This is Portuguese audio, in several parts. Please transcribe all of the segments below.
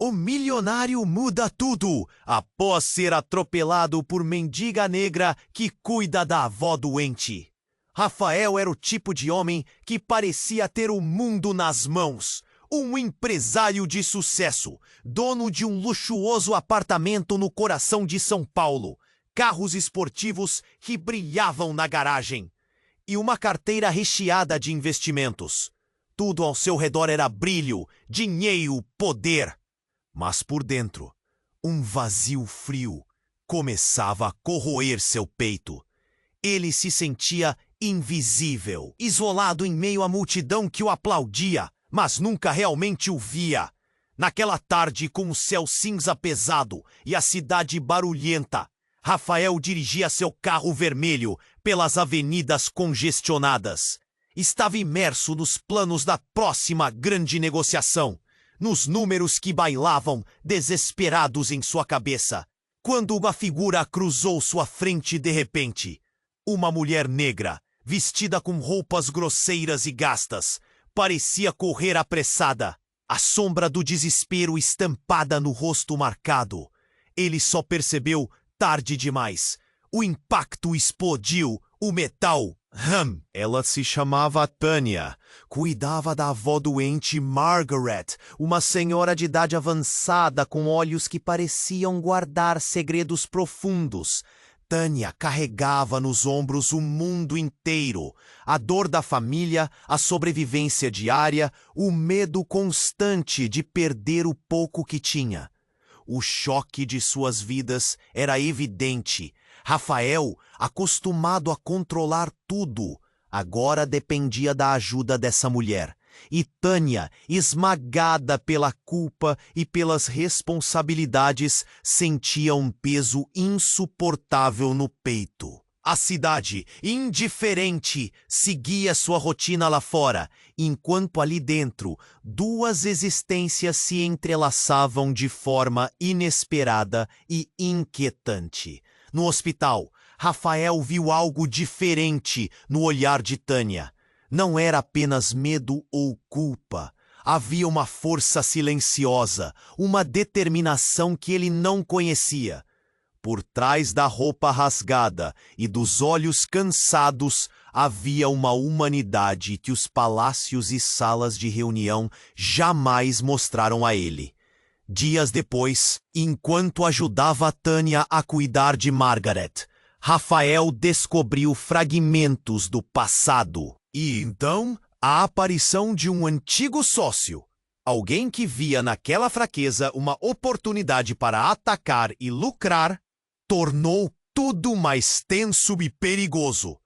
O milionário muda tudo após ser atropelado por mendiga negra que cuida da avó doente. Rafael era o tipo de homem que parecia ter o mundo nas mãos. Um empresário de sucesso, dono de um luxuoso apartamento no coração de São Paulo, carros esportivos que brilhavam na garagem e uma carteira recheada de investimentos. Tudo ao seu redor era brilho, dinheiro, poder. Mas por dentro, um vazio frio começava a corroer seu peito. Ele se sentia invisível, isolado em meio à multidão que o aplaudia, mas nunca realmente o via. Naquela tarde, com o céu cinza pesado e a cidade barulhenta, Rafael dirigia seu carro vermelho pelas avenidas congestionadas. Estava imerso nos planos da próxima grande negociação, nos números que bailavam desesperados em sua cabeça, quando uma figura cruzou sua frente de repente. Uma mulher negra, vestida com roupas grosseiras e gastas, parecia correr apressada, a sombra do desespero estampada no rosto marcado. Ele só percebeu tarde demais. O impacto explodiu, o metal. Ela se chamava Tânia. Cuidava da avó doente Margaret, uma senhora de idade avançada com olhos que pareciam guardar segredos profundos. Tânia carregava nos ombros o mundo inteiro, a dor da família, a sobrevivência diária, o medo constante de perder o pouco que tinha. O choque de suas vidas era evidente. Rafael, acostumado a controlar tudo, agora dependia da ajuda dessa mulher. E Tânia, esmagada pela culpa e pelas responsabilidades, sentia um peso insuportável no peito. A cidade, indiferente, seguia sua rotina lá fora, enquanto ali dentro, duas existências se entrelaçavam de forma inesperada e inquietante. No hospital, Rafael viu algo diferente no olhar de Tânia. Não era apenas medo ou culpa. Havia uma força silenciosa, uma determinação que ele não conhecia. Por trás da roupa rasgada e dos olhos cansados, havia uma humanidade que os palácios e salas de reunião jamais mostraram a ele. Dias depois, enquanto ajudava Tânia a cuidar de Margaret, Rafael descobriu fragmentos do passado. E então, a aparição de um antigo sócio, alguém que via naquela fraqueza uma oportunidade para atacar e lucrar, tornou tudo mais tenso e perigoso.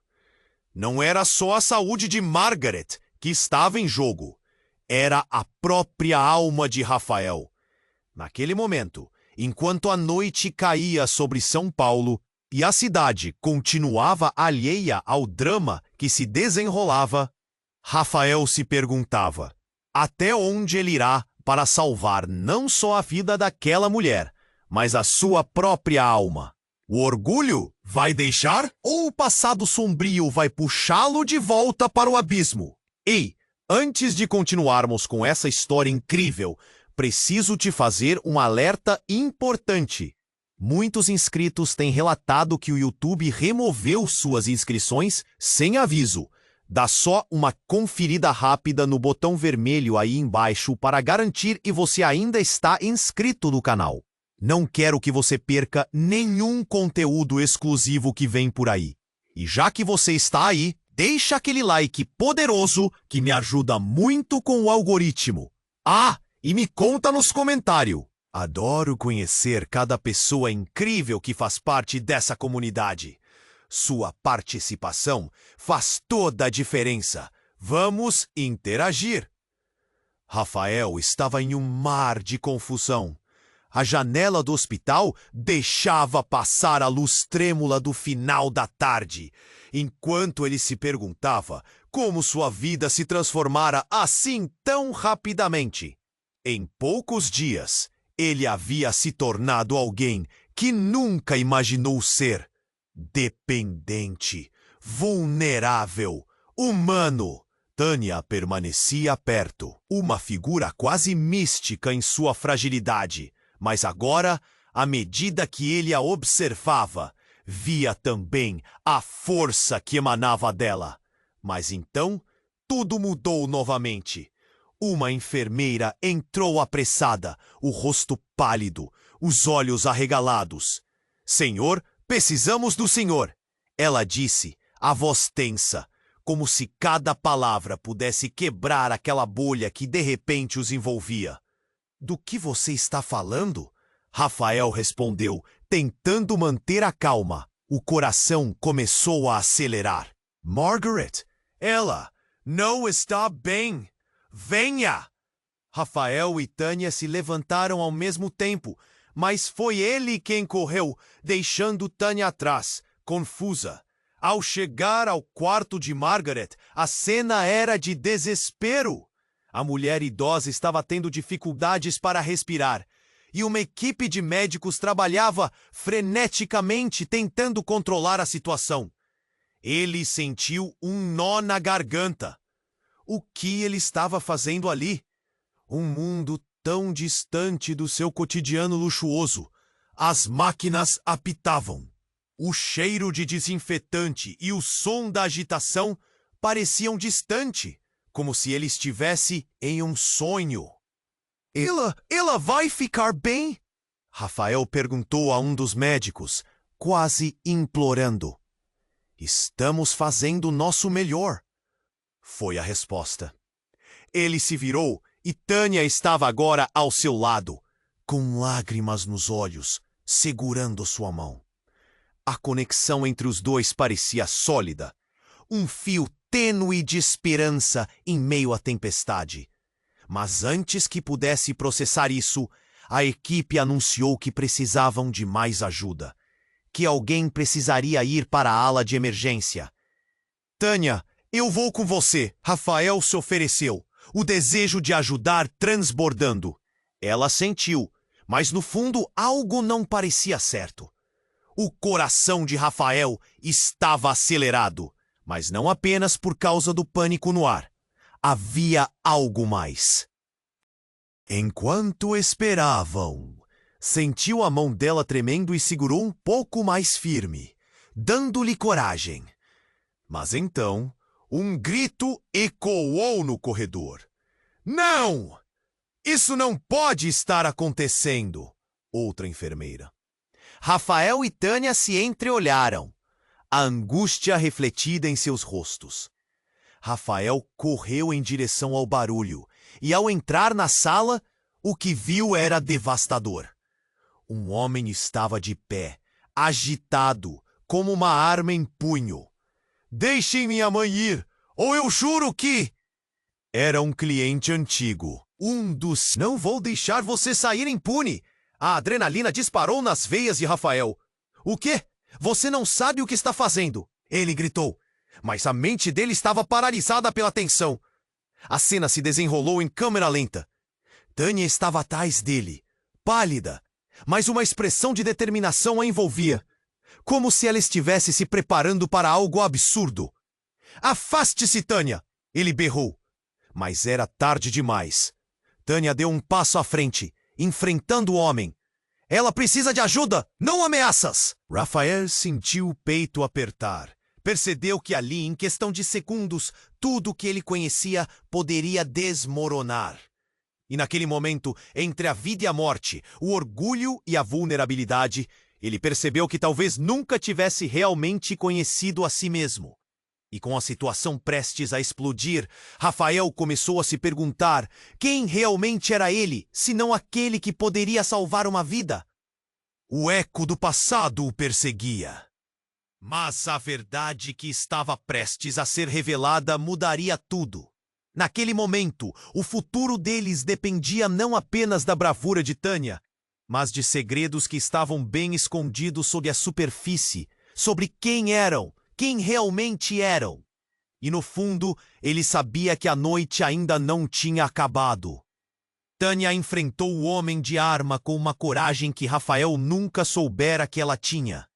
Não era só a saúde de Margaret que estava em jogo, era a própria alma de Rafael. Naquele momento, enquanto a noite caía sobre São Paulo e a cidade continuava alheia ao drama que se desenrolava, Rafael se perguntava até onde ele irá para salvar não só a vida daquela mulher, mas a sua própria alma. O orgulho vai deixar ou o passado sombrio vai puxá-lo de volta para o abismo? Ei, antes de continuarmos com essa história incrível, preciso te fazer um alerta importante. Muitos inscritos têm relatado que o YouTube removeu suas inscrições sem aviso. Dá só uma conferida rápida no botão vermelho aí embaixo para garantir que você ainda está inscrito no canal. Não quero que você perca nenhum conteúdo exclusivo que vem por aí. E já que você está aí, deixa aquele like poderoso que me ajuda muito com o algoritmo. E me conta nos comentários. Adoro conhecer cada pessoa incrível que faz parte dessa comunidade. Sua participação faz toda a diferença. Vamos interagir. Rafael estava em um mar de confusão. A janela do hospital deixava passar a luz trêmula do final da tarde, enquanto ele se perguntava como sua vida se transformara assim tão rapidamente. Em poucos dias, ele havia se tornado alguém que nunca imaginou ser: dependente, vulnerável, humano, Tânia permanecia perto, uma figura quase mística em sua fragilidade, mas agora, à medida que ele a observava, via também a força que emanava dela. Mas então, tudo mudou novamente. Uma enfermeira entrou apressada, o rosto pálido, os olhos arregalados. "Senhor, precisamos do senhor", ela disse, a voz tensa, como se cada palavra pudesse quebrar aquela bolha que de repente os envolvia. "Do que você está falando?" Rafael respondeu, tentando manter a calma. O coração começou a acelerar. "Margaret, ela não está bem. Venha!" Rafael e Tânia se levantaram ao mesmo tempo, mas foi ele quem correu, deixando Tânia atrás, confusa. Ao chegar ao quarto de Margaret, a cena era de desespero. A mulher idosa estava tendo dificuldades para respirar, e uma equipe de médicos trabalhava freneticamente tentando controlar a situação. Ele sentiu um nó na garganta. O que ele estava fazendo ali? Um mundo tão distante do seu cotidiano luxuoso. As máquinas apitavam. O cheiro de desinfetante e o som da agitação pareciam distante, como se ele estivesse em um sonho. Ela vai ficar bem?" Rafael perguntou a um dos médicos, quase implorando. "Estamos fazendo o nosso melhor", foi a resposta. Ele se virou e Tânia estava agora ao seu lado, com lágrimas nos olhos, segurando sua mão. A conexão entre os dois parecia sólida, um fio tênue de esperança em meio à tempestade. Mas antes que pudesse processar isso, a equipe anunciou que precisavam de mais ajuda, que alguém precisaria ir para a ala de emergência. "Tânia, eu vou com você", Rafael se ofereceu, o desejo de ajudar transbordando. Ela sentiu, mas no fundo algo não parecia certo. O coração de Rafael estava acelerado, mas não apenas por causa do pânico no ar. Havia algo mais. Enquanto esperavam, sentiu a mão dela tremendo e segurou um pouco mais firme, dando-lhe coragem. Mas então, um grito ecoou no corredor. "Não! Isso não pode estar acontecendo!" Outra enfermeira. Rafael e Tânia se entreolharam, a angústia refletida em seus rostos. Rafael correu em direção ao barulho, e ao entrar na sala, o que viu era devastador. Um homem estava de pé, agitado, como uma arma em punho. "Deixem minha mãe ir, ou eu juro que..." Era um cliente antigo, um dos... "Não vou deixar você sair impune!" A adrenalina disparou nas veias de Rafael. "O quê? Você não sabe o que está fazendo!" Ele gritou, mas a mente dele estava paralisada pela tensão. A cena se desenrolou em câmera lenta. Tânia estava atrás dele, pálida, mas uma expressão de determinação a envolvia, como se ela estivesse se preparando para algo absurdo. "Afaste-se, Tânia!" ele berrou. Mas era tarde demais. Tânia deu um passo à frente, enfrentando o homem. "Ela precisa de ajuda, não ameaças!" Rafael sentiu o peito apertar. Percebeu que ali, em questão de segundos, tudo o que ele conhecia poderia desmoronar. E naquele momento, entre a vida e a morte, o orgulho e a vulnerabilidade, ele percebeu que talvez nunca tivesse realmente conhecido a si mesmo. E com a situação prestes a explodir, Rafael começou a se perguntar quem realmente era ele, senão aquele que poderia salvar uma vida. O eco do passado o perseguia. Mas a verdade que estava prestes a ser revelada mudaria tudo. Naquele momento, o futuro deles dependia não apenas da bravura de Tânia, mas de segredos que estavam bem escondidos sob a superfície, sobre quem eram, quem realmente eram. E no fundo, ele sabia que a noite ainda não tinha acabado. Tânia enfrentou o homem de arma com uma coragem que Rafael nunca soubera que ela tinha.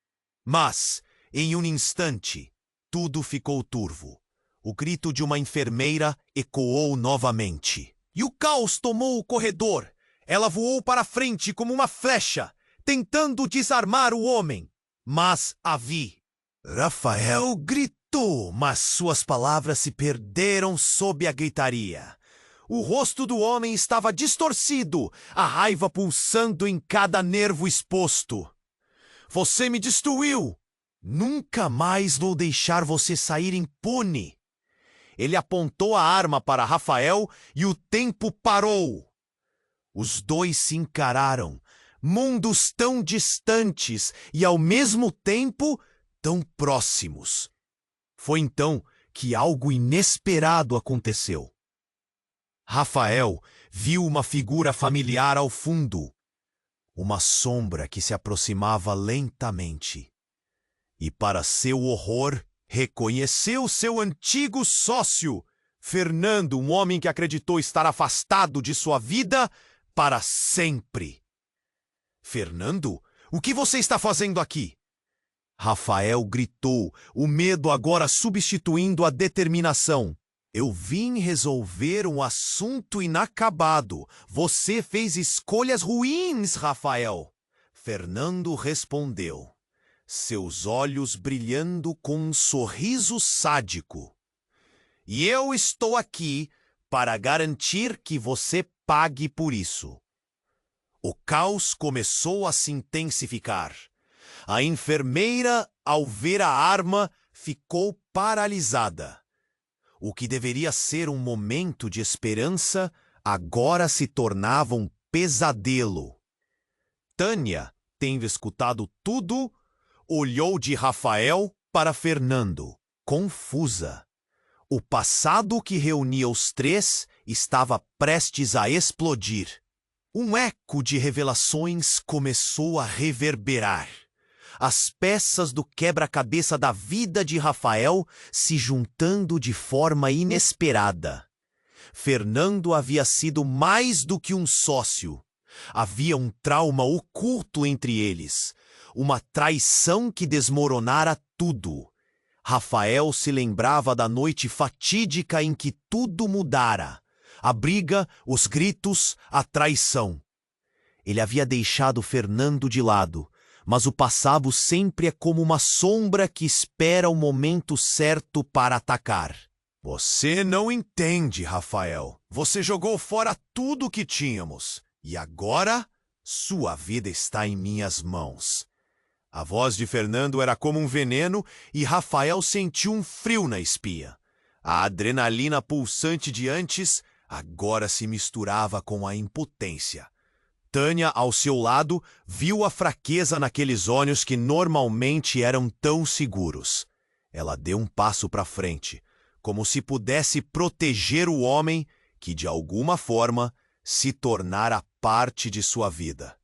Mas, em um instante, tudo ficou turvo. O grito de uma enfermeira ecoou novamente. E o caos tomou o corredor. Ela voou para frente como uma flecha, tentando desarmar o homem. Mas a vi. Rafael gritou, mas suas palavras se perderam sob a gritaria. O rosto do homem estava distorcido, a raiva pulsando em cada nervo exposto. Você me destruiu! Nunca mais vou deixar você sair impune. Ele apontou a arma para Rafael e o tempo parou. Os dois se encararam, mundos tão distantes e, ao mesmo tempo, tão próximos. Foi então que algo inesperado aconteceu. Rafael viu uma figura familiar ao fundo, uma sombra que se aproximava lentamente. E, para seu horror, reconheceu seu antigo sócio, Fernando, um homem que acreditou estar afastado de sua vida para sempre. Fernando, o que você está fazendo aqui? Rafael gritou, o medo agora substituindo a determinação. Eu vim resolver um assunto inacabado. Você fez escolhas ruins, Rafael. Fernando respondeu, seus olhos brilhando com um sorriso sádico. E eu estou aqui para garantir que você pague por isso. O caos começou a se intensificar. A enfermeira, ao ver a arma, ficou paralisada. O que deveria ser um momento de esperança, agora se tornava um pesadelo. Tânia, tendo escutado tudo, olhou de Rafael para Fernando, confusa. O passado que reunia os três estava prestes a explodir. Um eco de revelações começou a reverberar. As peças do quebra-cabeça da vida de Rafael se juntando de forma inesperada. Fernando havia sido mais do que um sócio. Havia um trauma oculto entre eles, uma traição que desmoronara tudo. Rafael se lembrava da noite fatídica em que tudo mudara. A briga, os gritos, a traição. Ele havia deixado Fernando de lado, mas o passado sempre é como uma sombra que espera o momento certo para atacar. Você não entende, Rafael. Você jogou fora tudo o que tínhamos. E agora, sua vida está em minhas mãos. A voz de Fernando era como um veneno e Rafael sentiu um frio na espia. A adrenalina pulsante de antes agora se misturava com a impotência. Tânia, ao seu lado, viu a fraqueza naqueles olhos que normalmente eram tão seguros. Ela deu um passo para frente, como se pudesse proteger o homem que, de alguma forma, se tornara parte de sua vida.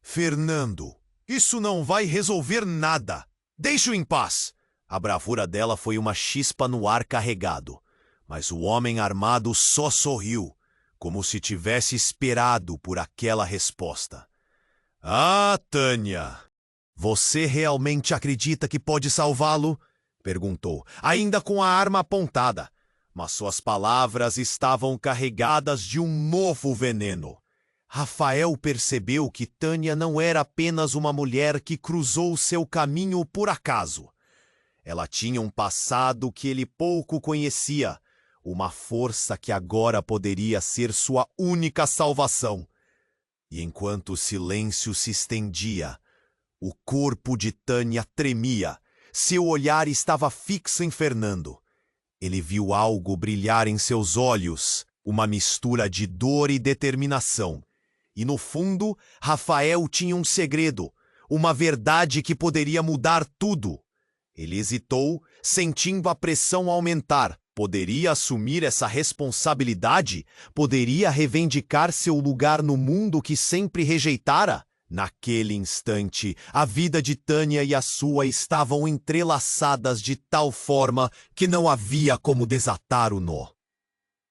Fernando, isso não vai resolver nada. Deixe-o em paz. A bravura dela foi uma chispa no ar carregado, mas o homem armado só sorriu, como se tivesse esperado por aquela resposta. Ah, Tânia, você realmente acredita que pode salvá-lo? Perguntou, ainda com a arma apontada. Mas suas palavras estavam carregadas de um novo veneno. Rafael percebeu que Tânia não era apenas uma mulher que cruzou seu caminho por acaso. Ela tinha um passado que ele pouco conhecia, uma força que agora poderia ser sua única salvação. E enquanto o silêncio se estendia, o corpo de Tânia tremia, seu olhar estava fixo em Fernando. Ele viu algo brilhar em seus olhos, uma mistura de dor e determinação. E no fundo, Rafael tinha um segredo, uma verdade que poderia mudar tudo. Ele hesitou, sentindo a pressão aumentar. Poderia assumir essa responsabilidade? Poderia reivindicar seu lugar no mundo que sempre rejeitara? Naquele instante, a vida de Tânia e a sua estavam entrelaçadas de tal forma que não havia como desatar o nó.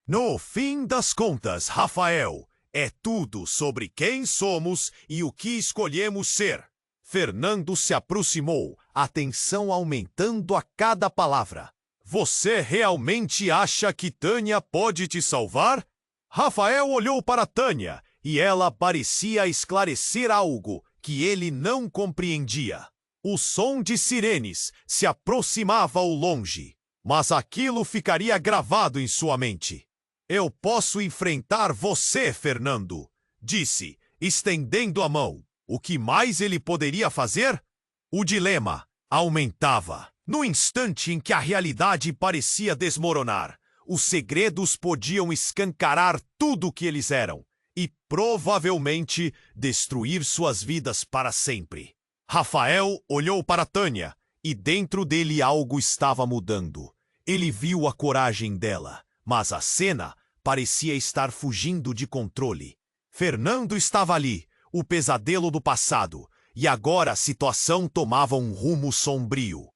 No fim das contas, Rafael, é tudo sobre quem somos e o que escolhemos ser. Fernando se aproximou, a tensão aumentando a cada palavra. Você realmente acha que Tânia pode te salvar? Rafael olhou para Tânia e ela parecia esclarecer algo que ele não compreendia. O som de sirenes se aproximava ao longe, mas aquilo ficaria gravado em sua mente. Eu posso enfrentar você, Fernando, disse, estendendo a mão. O que mais ele poderia fazer? O dilema aumentava. No instante em que a realidade parecia desmoronar, os segredos podiam escancarar tudo o que eles eram e provavelmente destruir suas vidas para sempre. Rafael olhou para Tânia e dentro dele algo estava mudando. Ele viu a coragem dela, mas a cena parecia estar fugindo de controle. Fernando estava ali, o pesadelo do passado, e agora a situação tomava um rumo sombrio.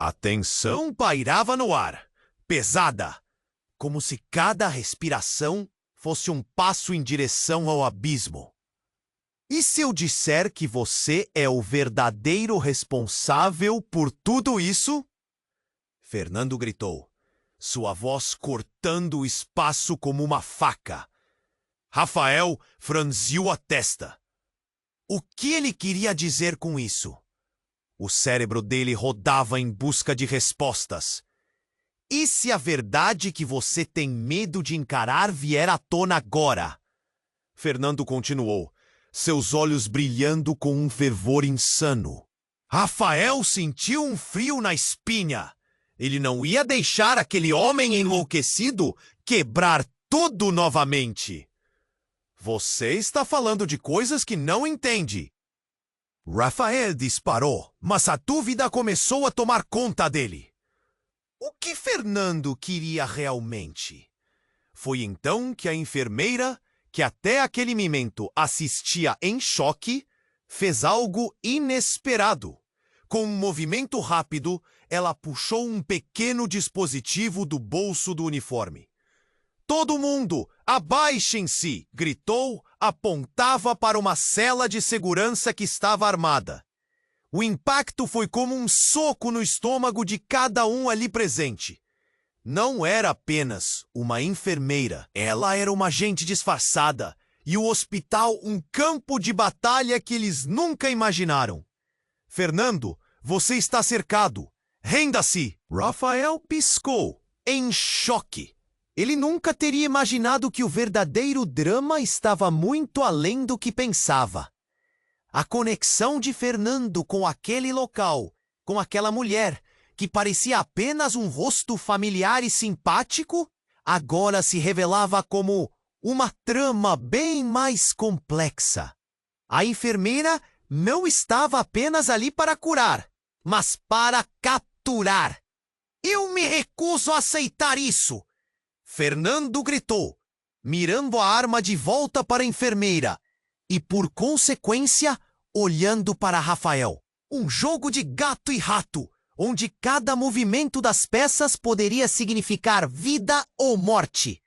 A tensão pairava no ar, pesada, como se cada respiração fosse um passo em direção ao abismo. E se eu disser que você é o verdadeiro responsável por tudo isso? Fernando gritou, sua voz cortando o espaço como uma faca. Rafael franziu a testa. O que ele queria dizer com isso? O cérebro dele rodava em busca de respostas. E se a verdade que você tem medo de encarar vier à tona agora? Fernando continuou, seus olhos brilhando com um fervor insano. Rafael sentiu um frio na espinha. Ele não ia deixar aquele homem enlouquecido quebrar tudo novamente. Você está falando de coisas que não entende. Rafael disparou, mas a dúvida começou a tomar conta dele. O que Fernando queria realmente? Foi então que a enfermeira, que até aquele momento assistia em choque, fez algo inesperado. Com um movimento rápido, ela puxou um pequeno dispositivo do bolso do uniforme. Todo mundo, abaixem-se! Gritou, apontava para uma cela de segurança que estava armada. O impacto foi como um soco no estômago de cada um ali presente. Não era apenas uma enfermeira, ela era uma agente disfarçada, e o hospital um campo de batalha que eles nunca imaginaram. Fernando, você está cercado. Renda-se! Rafael piscou, em choque. Ele nunca teria imaginado que o verdadeiro drama estava muito além do que pensava. A conexão de Fernando com aquele local, com aquela mulher, que parecia apenas um rosto familiar e simpático, agora se revelava como uma trama bem mais complexa. A enfermeira não estava apenas ali para curar, mas para capturar. Eu me recuso a aceitar isso! Fernando gritou, mirando a arma de volta para a enfermeira e, por consequência, olhando para Rafael. Um jogo de gato e rato, onde cada movimento das peças poderia significar vida ou morte.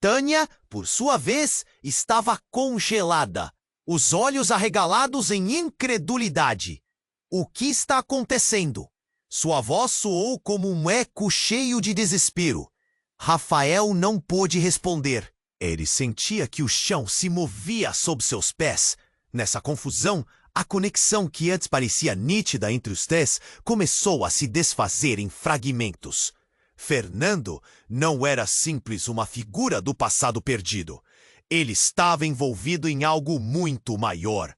Tânia, por sua vez, estava congelada, os olhos arregalados em incredulidade. O que está acontecendo? Sua voz soou como um eco cheio de desespero. Rafael não pôde responder. Ele sentia que o chão se movia sob seus pés. Nessa confusão, a conexão que antes parecia nítida entre os três começou a se desfazer em fragmentos. Fernando não era simples uma figura do passado perdido. Ele estava envolvido em algo muito maior.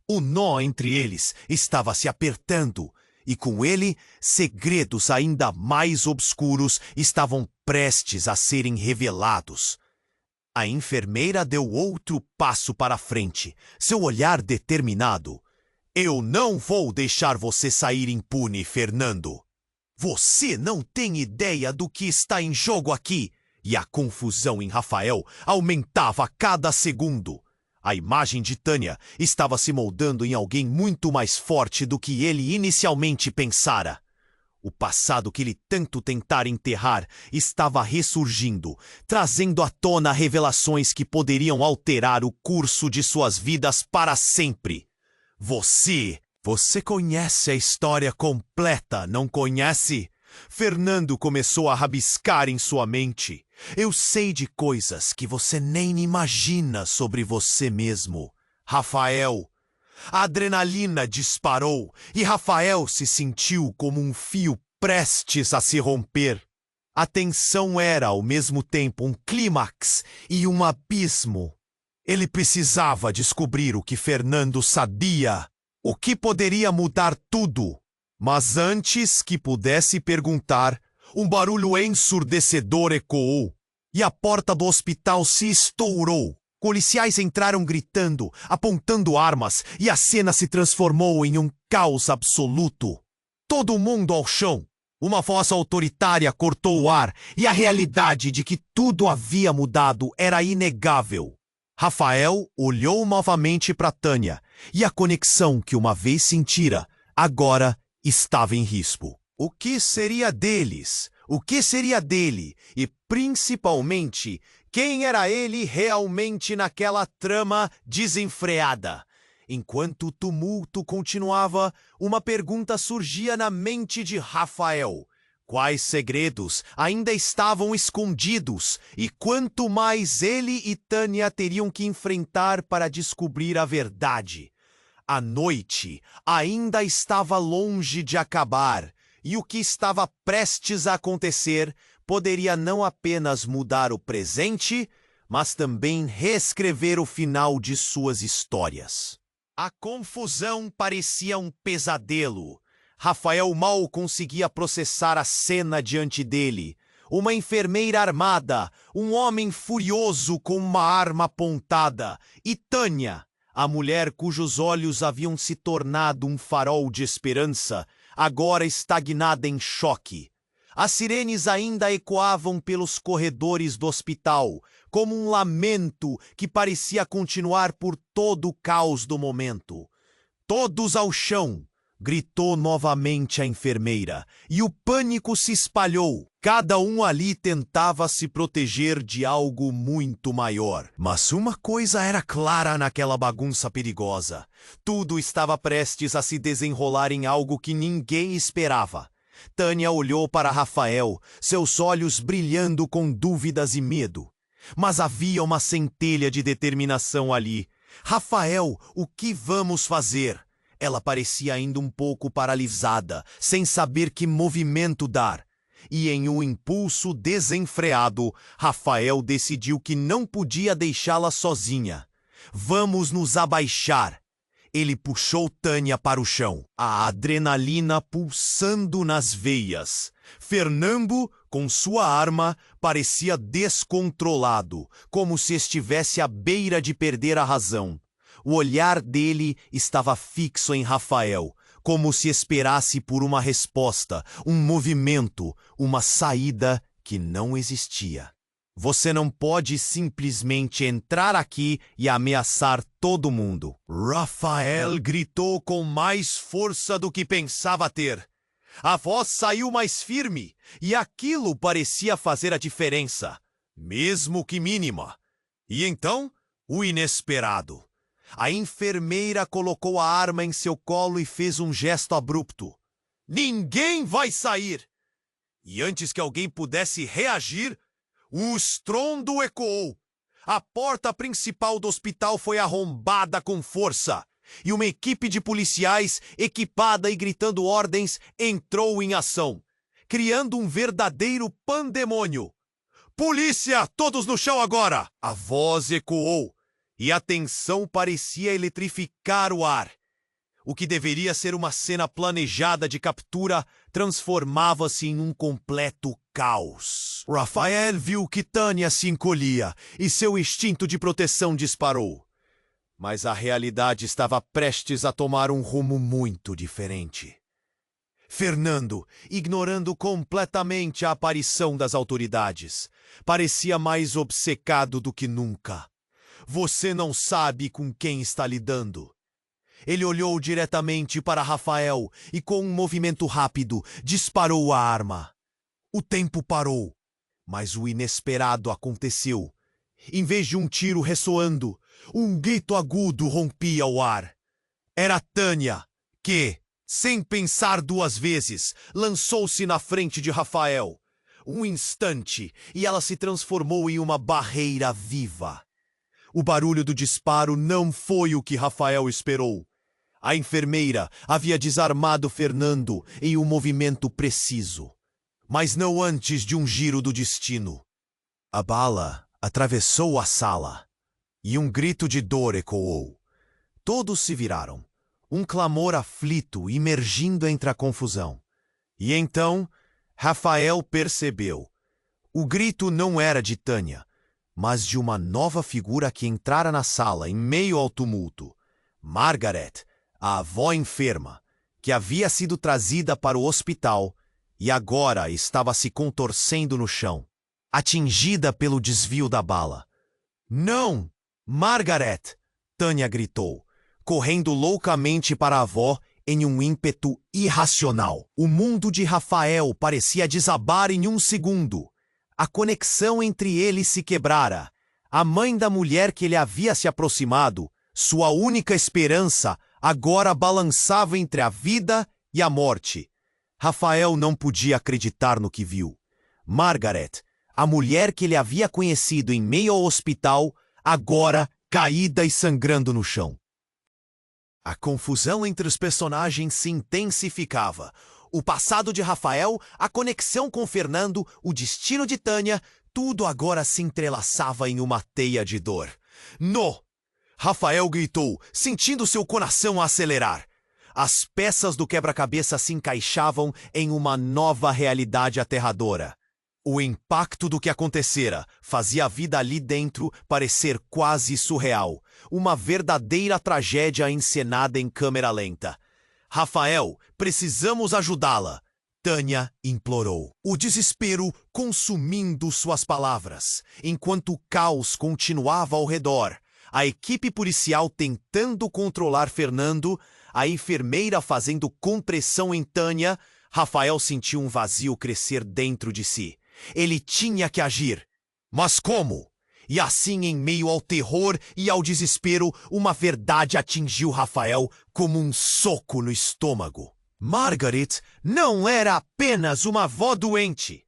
O nó entre eles estava se apertando, e com ele, segredos ainda mais obscuros estavam prestes a serem revelados. A enfermeira deu outro passo para frente, seu olhar determinado. Eu não vou deixar você sair impune, Fernando. Você não tem ideia do que está em jogo aqui. E a confusão em Rafael aumentava a cada segundo. A imagem de Tânia estava se moldando em alguém muito mais forte do que ele inicialmente pensara. O passado que ele tanto tentara enterrar estava ressurgindo, trazendo à tona revelações que poderiam alterar o curso de suas vidas para sempre. Você conhece a história completa, não conhece? Fernando começou a rabiscar em sua mente. Eu sei de coisas que você nem imagina sobre você mesmo, Rafael. A adrenalina disparou e Rafael se sentiu como um fio prestes a se romper. A tensão era, ao mesmo tempo, um clímax e um abismo. Ele precisava descobrir o que Fernando sabia, o que poderia mudar tudo. Mas antes que pudesse perguntar, um barulho ensurdecedor ecoou e a porta do hospital se estourou. Policiais entraram gritando, apontando armas, e a cena se transformou em um caos absoluto. Todo mundo ao chão. Uma voz autoritária cortou o ar, e a realidade de que tudo havia mudado era inegável. Rafael olhou novamente para Tânia, e a conexão que uma vez sentira, agora estava em risco. O que seria deles? O que seria dele? E, principalmente, quem era ele realmente naquela trama desenfreada? Enquanto o tumulto continuava, uma pergunta surgia na mente de Rafael. Quais segredos ainda estavam escondidos? E quanto mais ele e Tânia teriam que enfrentar para descobrir a verdade? A noite ainda estava longe de acabar, e o que estava prestes a acontecer poderia não apenas mudar o presente, mas também reescrever o final de suas histórias. A confusão parecia um pesadelo. Rafael mal conseguia processar a cena diante dele. Uma enfermeira armada, um homem furioso com uma arma apontada, e Tânia, a mulher cujos olhos haviam se tornado um farol de esperança, agora estagnada em choque. As sirenes ainda ecoavam pelos corredores do hospital, como um lamento que parecia continuar por todo o caos do momento. Todos ao chão! Gritou novamente a enfermeira, e o pânico se espalhou. Cada um ali tentava se proteger de algo muito maior. Mas uma coisa era clara naquela bagunça perigosa. Tudo estava prestes a se desenrolar em algo que ninguém esperava. Tânia olhou para Rafael, seus olhos brilhando com dúvidas e medo. Mas havia uma centelha de determinação ali. Rafael, o que vamos fazer? Ela parecia ainda um pouco paralisada, sem saber que movimento dar. E em um impulso desenfreado, Rafael decidiu que não podia deixá-la sozinha. Vamos nos abaixar. Ele puxou Tânia para o chão, a adrenalina pulsando nas veias. Fernando, com sua arma, parecia descontrolado, como se estivesse à beira de perder a razão. O olhar dele estava fixo em Rafael, como se esperasse por uma resposta, um movimento, uma saída que não existia. Você não pode simplesmente entrar aqui e ameaçar todo mundo. Rafael gritou com mais força do que pensava ter. A voz saiu mais firme, e aquilo parecia fazer a diferença, mesmo que mínima. E então, o inesperado. A enfermeira colocou a arma em seu colo e fez um gesto abrupto. Ninguém vai sair! E antes que alguém pudesse reagir, o estrondo ecoou. A porta principal do hospital foi arrombada com força, e uma equipe de policiais, equipada e gritando ordens, entrou em ação, criando um verdadeiro pandemônio. Polícia, todos no chão agora! A voz ecoou. E a tensão parecia eletrificar o ar. O que deveria ser uma cena planejada de captura transformava-se em um completo caos. Rafael viu que Tânia se encolhia e seu instinto de proteção disparou. Mas a realidade estava prestes a tomar um rumo muito diferente. Fernando, ignorando completamente a aparição das autoridades, parecia mais obcecado do que nunca. Você não sabe com quem está lidando. Ele olhou diretamente para Rafael e, com um movimento rápido, disparou a arma. O tempo parou, mas o inesperado aconteceu. Em vez de um tiro ressoando, um grito agudo rompia o ar. Era Tânia, que, Sem pensar duas vezes, lançou-se na frente de Rafael. Um instante, e ela se transformou em uma barreira viva. O barulho do disparo não foi o que Rafael esperou. A enfermeira havia desarmado Fernando em um movimento preciso, mas não antes de um giro do destino. A bala atravessou a sala e um grito de dor ecoou. Todos se viraram, um clamor aflito emergindo entre a confusão. E então, Rafael percebeu. O grito não era de Tânia, mas de uma nova figura que entrara na sala em meio ao tumulto. Margaret, a avó enferma, que havia sido trazida para o hospital e agora estava se contorcendo no chão, atingida pelo desvio da bala. "Não! Margaret!" Tânia gritou, correndo loucamente para a avó em um ímpeto irracional. O mundo de Rafael parecia desabar em um segundo. A conexão entre eles se quebrara. A mãe da mulher que ele havia se aproximado, sua única esperança, agora balançava entre a vida e a morte. Rafael não podia acreditar no que viu. Margaret, a mulher que ele havia conhecido em meio ao hospital, agora caída e sangrando no chão. A confusão entre os personagens se intensificava. O passado de Rafael, a conexão com Fernando, o destino de Tânia, tudo agora se entrelaçava em uma teia de dor. "No!" Rafael gritou, sentindo seu coração acelerar. As peças do quebra-cabeça se encaixavam em uma nova realidade aterradora. O impacto do que acontecera fazia a vida ali dentro parecer quase surreal. Uma verdadeira tragédia encenada em câmera lenta. "Rafael, precisamos ajudá-la", Tânia implorou. O desespero consumindo suas palavras, enquanto o caos continuava ao redor. A equipe policial tentando controlar Fernando, a enfermeira fazendo compressão em Tânia, Rafael sentiu um vazio crescer dentro de si. Ele tinha que agir. Mas como? E assim, em meio ao terror e ao desespero, uma verdade atingiu Rafael como um soco no estômago. Margaret não era apenas uma avó doente.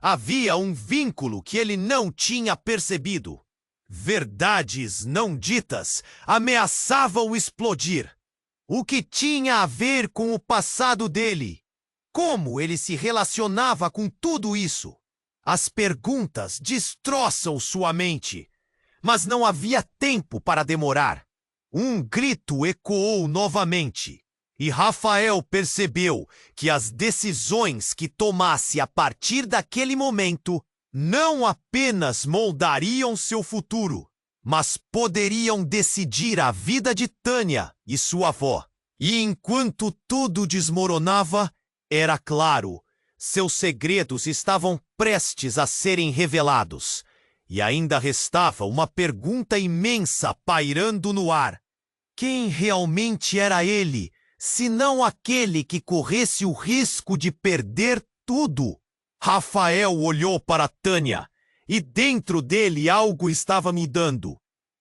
Havia um vínculo que ele não tinha percebido. Verdades não ditas ameaçavam explodir. O que tinha a ver com o passado dele? Como ele se relacionava com tudo isso? As perguntas destroçam sua mente, mas não havia tempo para demorar. Um grito ecoou novamente, e Rafael percebeu que as decisões que tomasse a partir daquele momento não apenas moldariam seu futuro, mas poderiam decidir a vida de Tânia e sua avó. E enquanto tudo desmoronava, era claro, seus segredos estavam prestes a serem revelados. E ainda restava uma pergunta imensa pairando no ar. Quem realmente era ele, se não aquele que corresse o risco de perder tudo? Rafael olhou para Tânia, e dentro dele algo estava mudando.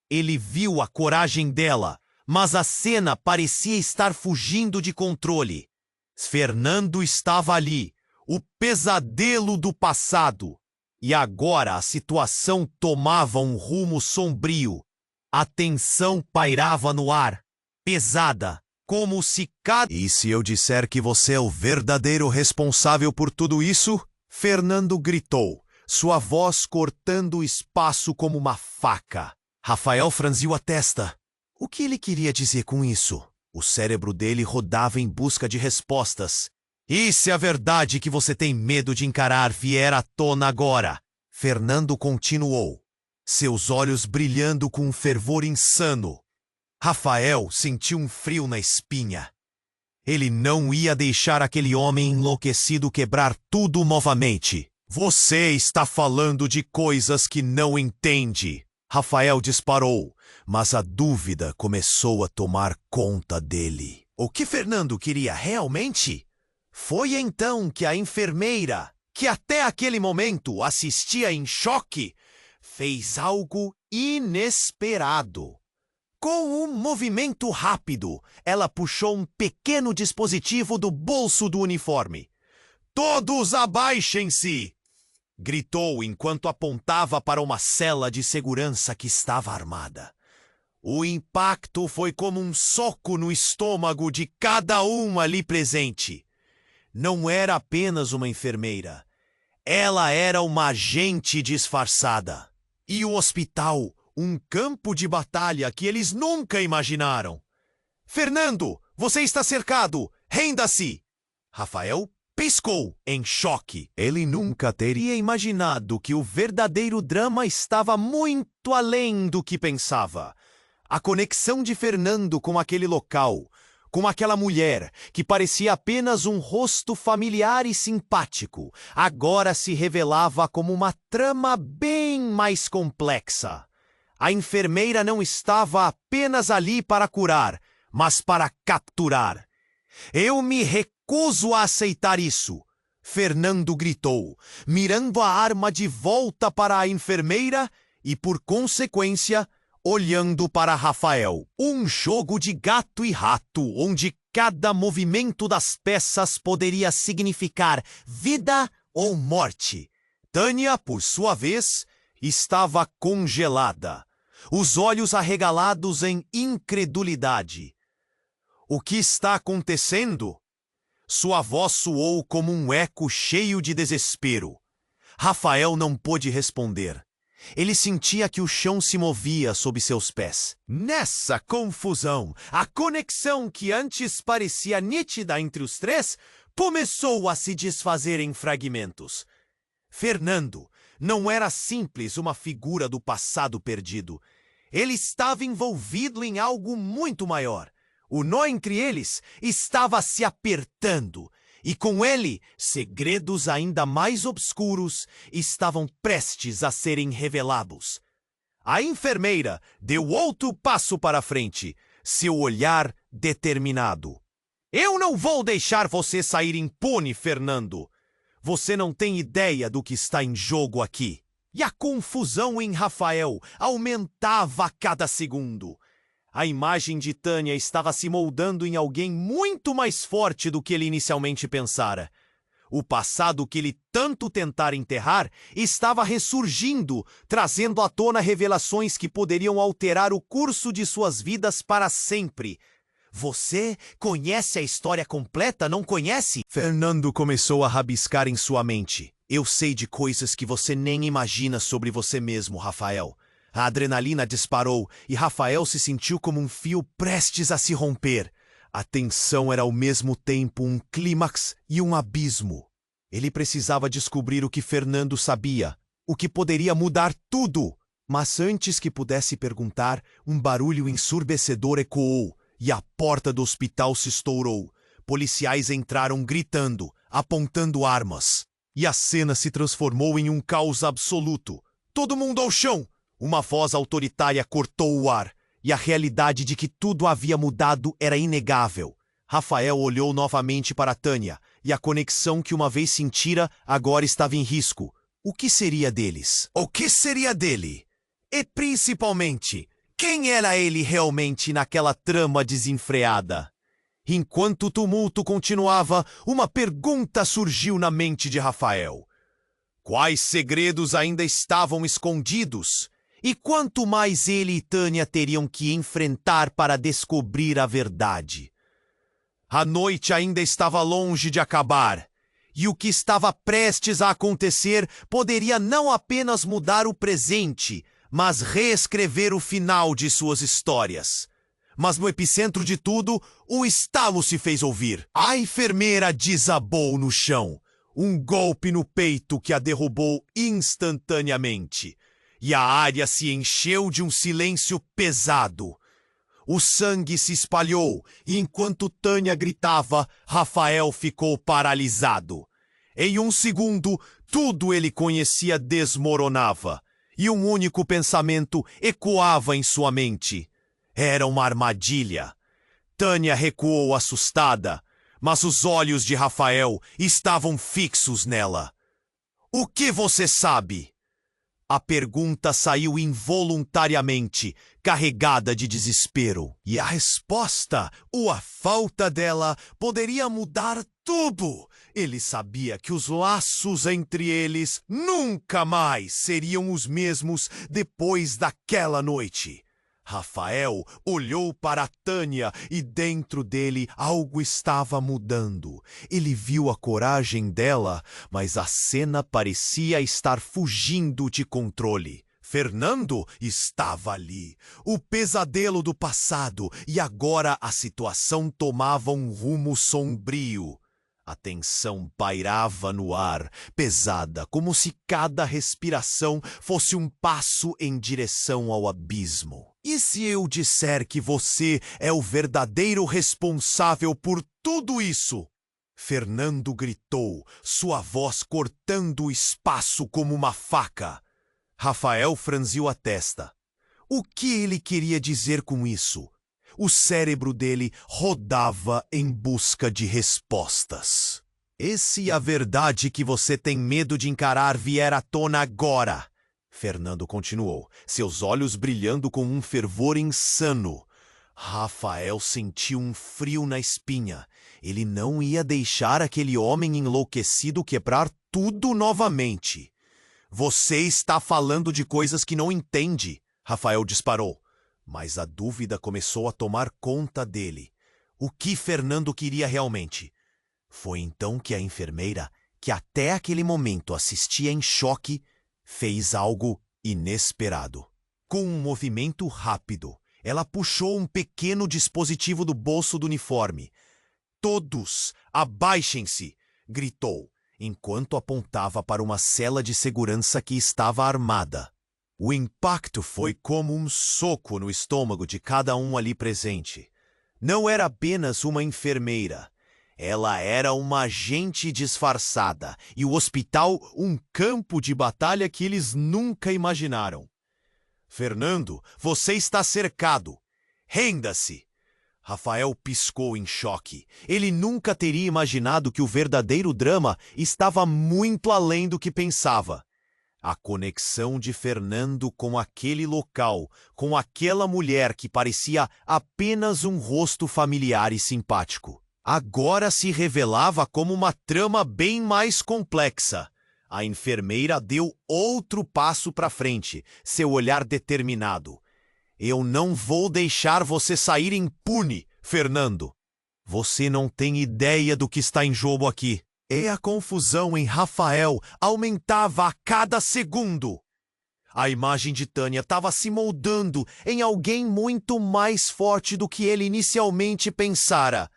Ele viu a coragem dela, mas a cena parecia estar fugindo de controle. Fernando estava ali, o pesadelo do passado. E agora a situação tomava um rumo sombrio. A tensão pairava no ar, pesada, como se cada... "E se eu disser que você é o verdadeiro responsável por tudo isso?" Fernando gritou, sua voz cortando o espaço como uma faca. Rafael franziu a testa. O que ele queria dizer com isso? O cérebro dele rodava em busca de respostas. "E se a verdade que você tem medo de encarar vier à tona agora?" Fernando continuou, seus olhos brilhando com um fervor insano. Rafael sentiu um frio na espinha. Ele não ia deixar aquele homem enlouquecido quebrar tudo novamente. "Você está falando de coisas que não entende." Rafael disparou, mas a dúvida começou a tomar conta dele. O que Fernando queria realmente? Foi então que a enfermeira, que até aquele momento assistia em choque, fez algo inesperado. Com um movimento rápido, ela puxou um pequeno dispositivo do bolso do uniforme. "Todos abaixem-se!" gritou enquanto apontava para uma cela de segurança que estava armada. O impacto foi como um soco no estômago de cada um ali presente. Não era apenas uma enfermeira. Ela era uma agente disfarçada. E o hospital, um campo de batalha que eles nunca imaginaram. "Fernando, você está cercado! Renda-se!" Rafael piscou em choque. Ele nunca teria imaginado que o verdadeiro drama estava muito além do que pensava. A conexão de Fernando com aquele local, com aquela mulher que parecia apenas um rosto familiar e simpático, agora se revelava como uma trama bem mais complexa. A enfermeira não estava apenas ali para curar, mas para capturar. "Eu me recuso a aceitar isso!" Fernando gritou, mirando a arma de volta para a enfermeira e, por consequência, olhando para Rafael. Um jogo de gato e rato, onde cada movimento das peças poderia significar vida ou morte. Tânia, por sua vez, estava congelada, os olhos arregalados em incredulidade. "O que está acontecendo?" Sua voz soou como um eco cheio de desespero. Rafael não pôde responder. Ele sentia que o chão se movia sob seus pés. Nessa confusão, a conexão que antes parecia nítida entre os três começou a se desfazer em fragmentos. Fernando não era simples uma figura do passado perdido. Ele estava envolvido em algo muito maior. O nó entre eles estava se apertando, e com ele, segredos ainda mais obscuros estavam prestes a serem revelados. A enfermeira deu outro passo para frente, seu olhar determinado. "Eu não vou deixar você sair impune, Fernando. Você não tem ideia do que está em jogo aqui." E a confusão em Rafael aumentava a cada segundo. A imagem de Tânia estava se moldando em alguém muito mais forte do que ele inicialmente pensara. O passado que ele tanto tentara enterrar estava ressurgindo, trazendo à tona revelações que poderiam alterar o curso de suas vidas para sempre. "Você conhece a história completa, não conhece?" Fernando começou a rabiscar em sua mente. "Eu sei de coisas que você nem imagina sobre você mesmo, Rafael." A adrenalina disparou e Rafael se sentiu como um fio prestes a se romper. A tensão era ao mesmo tempo um clímax e um abismo. Ele precisava descobrir o que Fernando sabia, o que poderia mudar tudo. Mas antes que pudesse perguntar, um barulho ensurdecedor ecoou e a porta do hospital se estourou. Policiais entraram gritando, apontando armas. E a cena se transformou em um caos absoluto. "Todo mundo ao chão!" Uma voz autoritária cortou o ar, e a realidade de que tudo havia mudado era inegável. Rafael olhou novamente para Tânia, e a conexão que uma vez sentira agora estava em risco. O que seria deles? O que seria dele? E principalmente, quem era ele realmente naquela trama desenfreada? Enquanto o tumulto continuava, uma pergunta surgiu na mente de Rafael. Quais segredos ainda estavam escondidos? E quanto mais ele e Tânia teriam que enfrentar para descobrir a verdade? A noite ainda estava longe de acabar, e o que estava prestes a acontecer poderia não apenas mudar o presente, mas reescrever o final de suas histórias. Mas no epicentro de tudo, o estalo se fez ouvir. A enfermeira desabou no chão, um golpe no peito que a derrubou instantaneamente. E a área se encheu de um silêncio pesado. O sangue se espalhou, e enquanto Tânia gritava, Rafael ficou paralisado. Em um segundo, tudo ele conhecia desmoronava, e um único pensamento ecoava em sua mente. Era uma armadilha. Tânia recuou assustada, mas os olhos de Rafael estavam fixos nela. "O que você sabe?" A pergunta saiu involuntariamente, carregada de desespero. E a resposta, ou a falta dela, poderia mudar tudo. Ele sabia que os laços entre eles nunca mais seriam os mesmos depois daquela noite. Rafael olhou para Tânia e dentro dele algo estava mudando. Ele viu a coragem dela, mas a cena parecia estar fugindo de controle. Fernando estava ali, o pesadelo do passado, e agora a situação tomava um rumo sombrio. A tensão pairava no ar, pesada, como se cada respiração fosse um passo em direção ao abismo. E se eu disser que você é o verdadeiro responsável por tudo isso? Fernando gritou, sua voz cortando o espaço como uma faca. Rafael franziu a testa. O que ele queria dizer com isso? O cérebro dele rodava em busca de respostas. E se a verdade que você tem medo de encarar vier à tona agora? Fernando continuou, seus olhos brilhando com um fervor insano. Rafael sentiu um frio na espinha. Ele não ia deixar aquele homem enlouquecido quebrar tudo novamente. Você está falando de coisas que não entende, Rafael disparou. Mas a dúvida começou a tomar conta dele. O que Fernando queria realmente? Foi então que a enfermeira, que até aquele momento assistia em choque, fez algo inesperado. Com um movimento rápido, ela puxou um pequeno dispositivo do bolso do uniforme. Todos, abaixem-se! Gritou, enquanto apontava para uma cela de segurança que estava armada. O impacto foi como um soco no estômago de cada um ali presente. Não era apenas uma enfermeira. Ela era uma agente disfarçada e o hospital um campo de batalha que eles nunca imaginaram. Fernando, você está cercado. Renda-se! Rafael piscou em choque. Ele nunca teria imaginado que o verdadeiro drama estava muito além do que pensava. A conexão de Fernando com aquele local, com aquela mulher que parecia apenas um rosto familiar e simpático, agora se revelava como uma trama bem mais complexa. A enfermeira deu outro passo para frente, seu olhar determinado. Eu não vou deixar você sair impune, Fernando. Você não tem ideia do que está em jogo aqui. E a confusão em Rafael aumentava a cada segundo. A imagem de Tânia estava se moldando em alguém muito mais forte do que ele inicialmente pensara.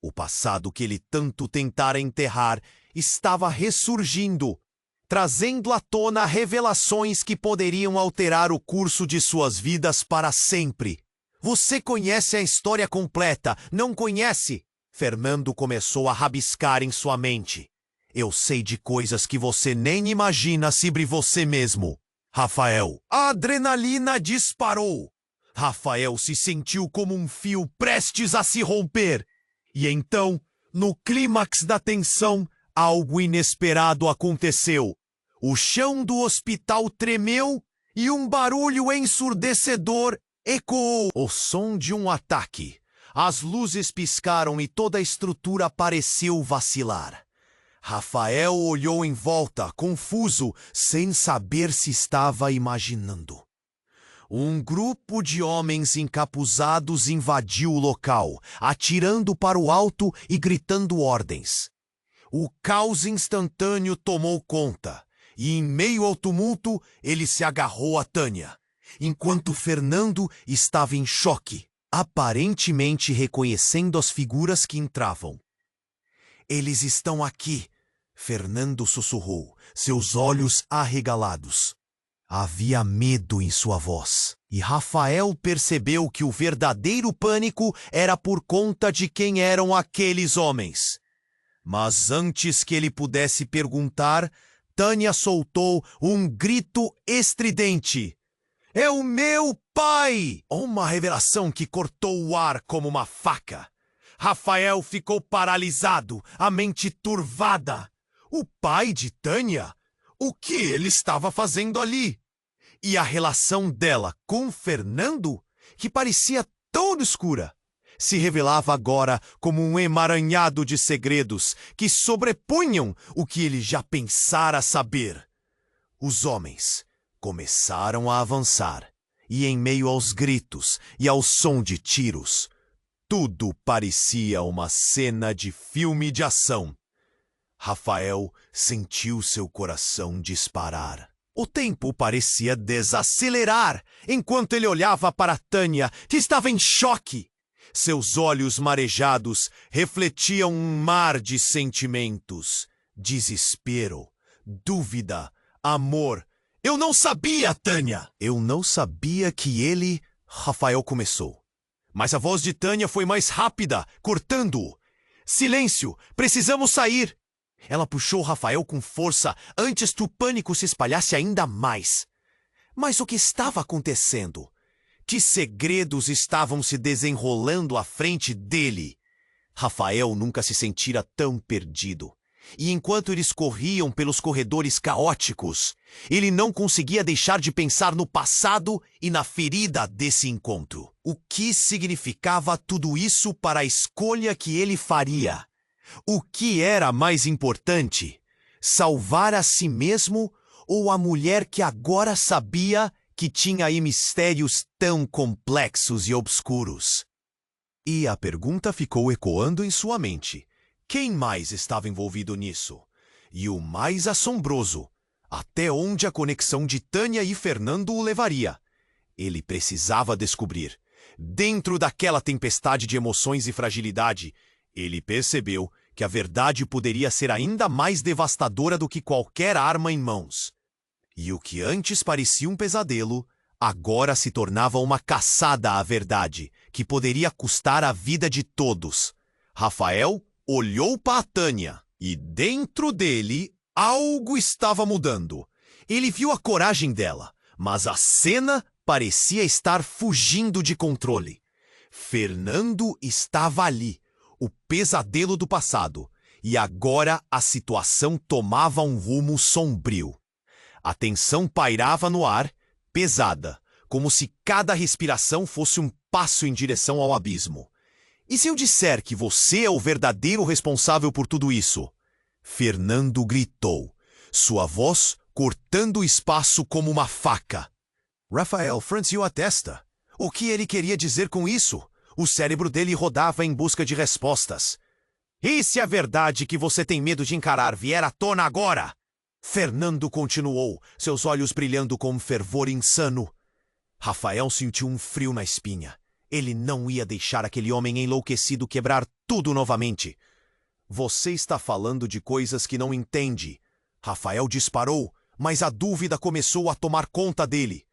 O passado que ele tanto tentara enterrar estava ressurgindo, trazendo à tona revelações que poderiam alterar o curso de suas vidas para sempre. Você conhece a história completa, não conhece? Fernando começou a rabiscar em sua mente. Eu sei de coisas que você nem imagina sobre você mesmo. Rafael, a adrenalina disparou. Rafael se sentiu como um fio prestes a se romper. E então, no clímax da tensão, algo inesperado aconteceu. O chão do hospital tremeu e um barulho ensurdecedor ecoou. O som de um ataque. As luzes piscaram e toda a estrutura pareceu vacilar. Rafael olhou em volta, confuso, sem saber se estava imaginando. Um grupo de homens encapuzados invadiu o local, atirando para o alto e gritando ordens. O caos instantâneo tomou conta, e em meio ao tumulto, ele se agarrou a Tânia, enquanto Fernando estava em choque, aparentemente reconhecendo as figuras que entravam. Eles estão aqui, Fernando sussurrou, seus olhos arregalados. Havia medo em sua voz, e Rafael percebeu que o verdadeiro pânico era por conta de quem eram aqueles homens. Mas antes que ele pudesse perguntar, Tânia soltou um grito estridente. É o meu pai! Uma revelação que cortou o ar como uma faca. Rafael ficou paralisado, a mente turvada. O pai de Tânia? O que ele estava fazendo ali? E a relação dela com Fernando, que parecia tão escura, se revelava agora como um emaranhado de segredos que sobrepunham o que ele já pensara saber. Os homens começaram a avançar, e em meio aos gritos e ao som de tiros, tudo parecia uma cena de filme de ação. Rafael sentiu seu coração disparar. O tempo parecia desacelerar enquanto ele olhava para Tânia, que estava em choque. Seus olhos marejados refletiam um mar de sentimentos: desespero, dúvida, amor. Eu não sabia, Tânia! Eu não sabia que ele... Rafael começou. Mas a voz de Tânia foi mais rápida, cortando-o. Silêncio! Precisamos sair! Ela puxou Rafael com força antes que o pânico se espalhasse ainda mais. Mas o que estava acontecendo? Que segredos estavam se desenrolando à frente dele? Rafael nunca se sentira tão perdido. E enquanto eles corriam pelos corredores caóticos, ele não conseguia deixar de pensar no passado e na ferida desse encontro. O que significava tudo isso para a escolha que ele faria? O que era mais importante? Salvar a si mesmo ou a mulher que agora sabia que tinha aí mistérios tão complexos e obscuros? E a pergunta ficou ecoando em sua mente. Quem mais estava envolvido nisso? E o mais assombroso, até onde a conexão de Tânia e Fernando o levaria? Ele precisava descobrir. Dentro daquela tempestade de emoções e fragilidade, ele percebeu que a verdade poderia ser ainda mais devastadora do que qualquer arma em mãos. E o que antes parecia um pesadelo, agora se tornava uma caçada à verdade, que poderia custar a vida de todos. Rafael olhou para Tânia e dentro dele algo estava mudando. Ele viu a coragem dela, mas a cena parecia estar fugindo de controle. Fernando estava ali, o pesadelo do passado, e agora a situação tomava um rumo sombrio. A tensão pairava no ar, pesada, como se cada respiração fosse um passo em direção ao abismo. E se eu disser que você é o verdadeiro responsável por tudo isso? Fernando gritou, sua voz cortando o espaço como uma faca. Rafael franziu a testa. O que ele queria dizer com isso? O cérebro dele rodava em busca de respostas. E se a verdade que você tem medo de encarar vier à tona agora? Fernando continuou, seus olhos brilhando com um fervor insano. Rafael sentiu um frio na espinha. Ele não ia deixar aquele homem enlouquecido quebrar tudo novamente. Você está falando de coisas que não entende. Rafael disparou, mas a dúvida começou a tomar conta dele.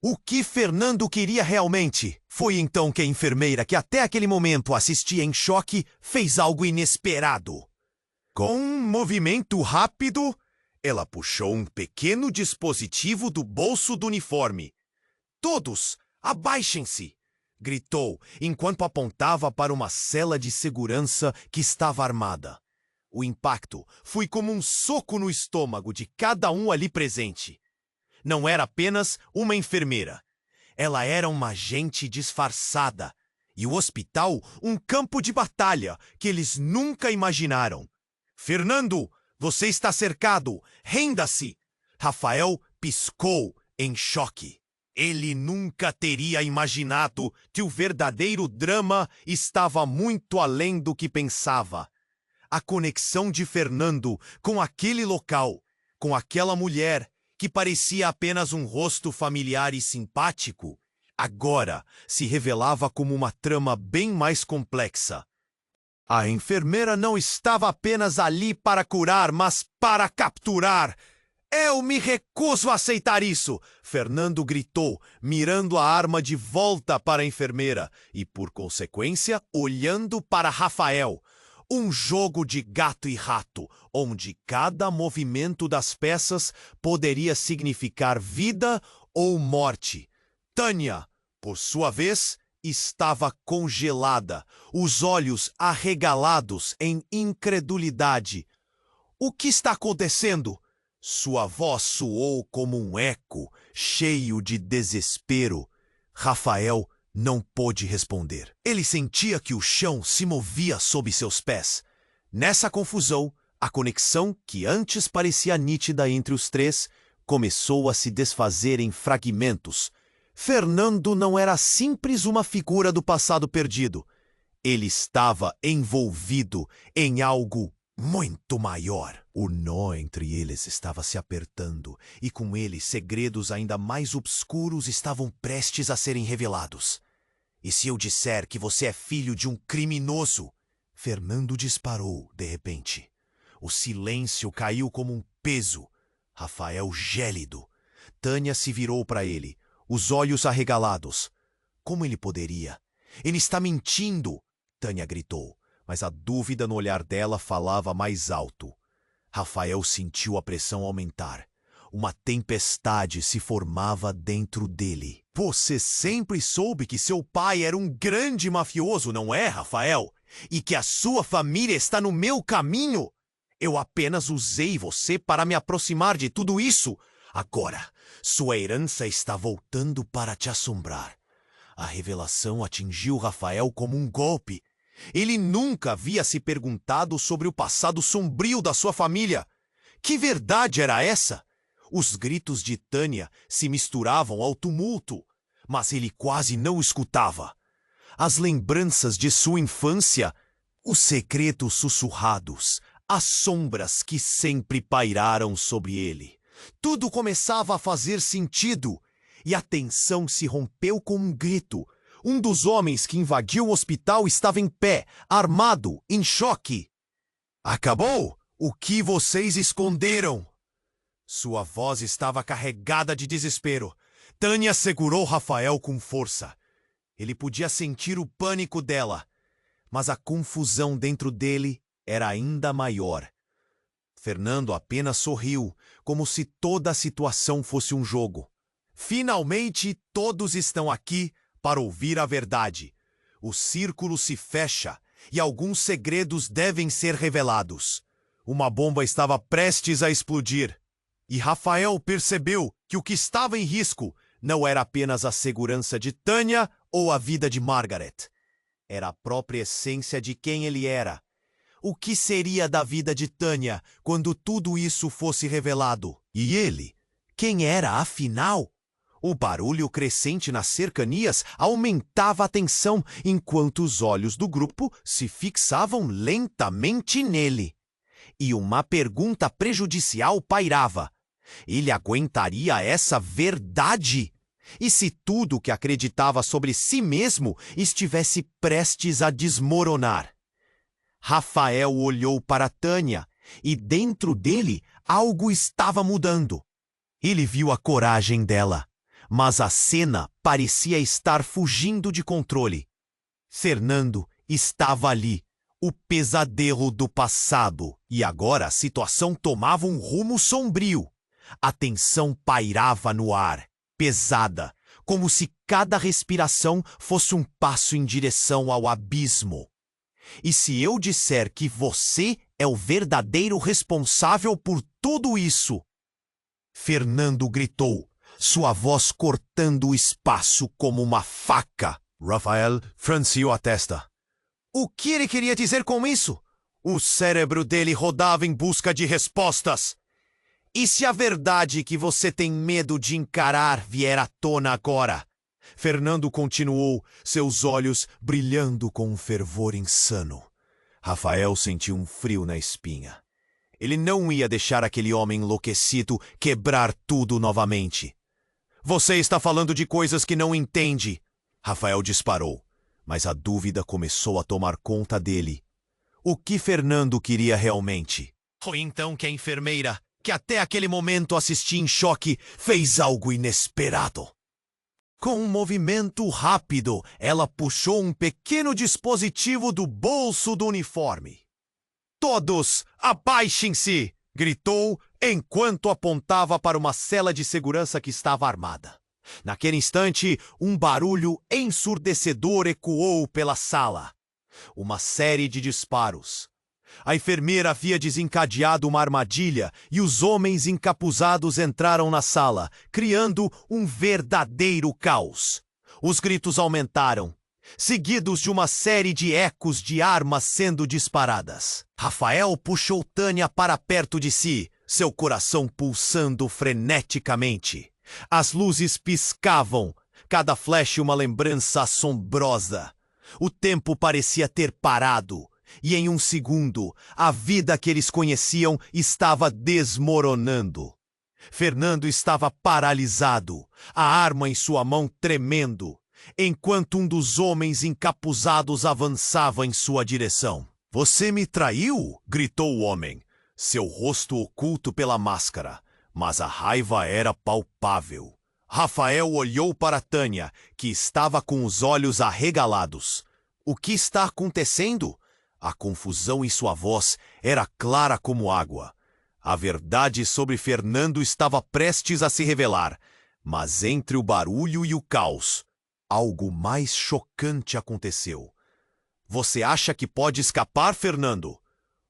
O que Fernando queria realmente? Foi então que a enfermeira, que até aquele momento assistia em choque, fez algo inesperado. Com um movimento rápido, ela puxou um pequeno dispositivo do bolso do uniforme. Todos, abaixem-se! Gritou, enquanto apontava para uma cela de segurança que estava armada. O impacto foi como um soco no estômago de cada um ali presente. Não era apenas uma enfermeira. Ela era uma agente disfarçada. E o hospital, um campo de batalha que eles nunca imaginaram. Fernando, você está cercado. Renda-se! Rafael piscou em choque. Ele nunca teria imaginado que o verdadeiro drama estava muito além do que pensava. A conexão de Fernando com aquele local, com aquela mulher que parecia apenas um rosto familiar e simpático, agora se revelava como uma trama bem mais complexa. A enfermeira não estava apenas ali para curar, mas para capturar. Eu me recuso a aceitar isso! Fernando gritou, mirando a arma de volta para a enfermeira e, por consequência, olhando para Rafael. Um jogo de gato e rato, onde cada movimento das peças poderia significar vida ou morte. Tânia, por sua vez, estava congelada, os olhos arregalados em incredulidade. O que está acontecendo? Sua voz soou como um eco, cheio de desespero. Rafael não pôde responder. Ele sentia que o chão se movia sob seus pés. Nessa confusão, a conexão, que antes parecia nítida entre os três, começou a se desfazer em fragmentos. Fernando não era simples uma figura do passado perdido. Ele estava envolvido em algo muito maior. O nó entre eles estava se apertando, e com ele segredos ainda mais obscuros estavam prestes a serem revelados. E se eu disser que você é filho de um criminoso? Fernando disparou, de repente. O silêncio caiu como um peso. Rafael gélido. Tânia se virou para ele, os olhos arregalados. Como ele poderia? Ele está mentindo! Tânia gritou, mas a dúvida no olhar dela falava mais alto. Rafael sentiu a pressão aumentar. Uma tempestade se formava dentro dele. Você sempre soube que seu pai era um grande mafioso, não é, Rafael? E que a sua família está no meu caminho? Eu apenas usei você para me aproximar de tudo isso. Agora, sua herança está voltando para te assombrar. A revelação atingiu Rafael como um golpe. Ele nunca havia se perguntado sobre o passado sombrio da sua família. Que verdade era essa? Os gritos de Tânia se misturavam ao tumulto, mas ele quase não escutava. As lembranças de sua infância, os segredos sussurrados, as sombras que sempre pairaram sobre ele. Tudo começava a fazer sentido, e a tensão se rompeu com um grito. Um dos homens que invadiu o hospital estava em pé, armado, em choque. Acabou? O que vocês esconderam? Sua voz estava carregada de desespero. Tânia segurou Rafael com força. Ele podia sentir o pânico dela, mas a confusão dentro dele era ainda maior. Fernando apenas sorriu, como se toda a situação fosse um jogo. Finalmente, todos estão aqui para ouvir a verdade. O círculo se fecha e alguns segredos devem ser revelados. Uma bomba estava prestes a explodir. E Rafael percebeu que o que estava em risco não era apenas a segurança de Tânia ou a vida de Margaret. Era a própria essência de quem ele era. O que seria da vida de Tânia quando tudo isso fosse revelado? E ele? Quem era, afinal? O barulho crescente nas cercanias aumentava a tensão, enquanto os olhos do grupo se fixavam lentamente nele. E uma pergunta prejudicial pairava. Ele aguentaria essa verdade? E se tudo que acreditava sobre si mesmo estivesse prestes a desmoronar? Rafael olhou para Tânia e dentro dele algo estava mudando. Ele viu a coragem dela, mas a cena parecia estar fugindo de controle. Fernando estava ali, o pesadelo do passado, e agora a situação tomava um rumo sombrio. A tensão pairava no ar, pesada, como se cada respiração fosse um passo em direção ao abismo. E se eu disser que você é o verdadeiro responsável por tudo isso? Fernando gritou, sua voz cortando o espaço como uma faca. Rafael franziu a testa. O que ele queria dizer com isso? O cérebro dele rodava em busca de respostas. E se a verdade que você tem medo de encarar vier à tona agora? Fernando continuou, seus olhos brilhando com um fervor insano. Rafael sentiu um frio na espinha. Ele não ia deixar aquele homem enlouquecido quebrar tudo novamente. Você está falando de coisas que não entende. Rafael disparou, mas a dúvida começou a tomar conta dele. O que Fernando queria realmente? Ou então que a enfermeira, que até aquele momento assistia em choque, fez algo inesperado. Com um movimento rápido, ela puxou um pequeno dispositivo do bolso do uniforme. Todos, abaixem-se! Gritou enquanto apontava para uma cela de segurança que estava armada. Naquele instante, um barulho ensurdecedor ecoou pela sala. Uma série de disparos. A enfermeira havia desencadeado uma armadilha e os homens encapuzados entraram na sala, criando um verdadeiro caos. Os gritos aumentaram, seguidos de uma série de ecos de armas sendo disparadas. Rafael puxou Tânia para perto de si, seu coração pulsando freneticamente. As luzes piscavam, cada flash uma lembrança assombrosa. O tempo parecia ter parado, e em um segundo, a vida que eles conheciam estava desmoronando. Fernando estava paralisado, a arma em sua mão tremendo, enquanto um dos homens encapuzados avançava em sua direção. "Você me traiu?" gritou o homem, seu rosto oculto pela máscara, mas a raiva era palpável. Rafael olhou para Tânia, que estava com os olhos arregalados. "O que está acontecendo?" A confusão em sua voz era clara como água. A verdade sobre Fernando estava prestes a se revelar, mas entre o barulho e o caos, algo mais chocante aconteceu. "Você acha que pode escapar, Fernando?"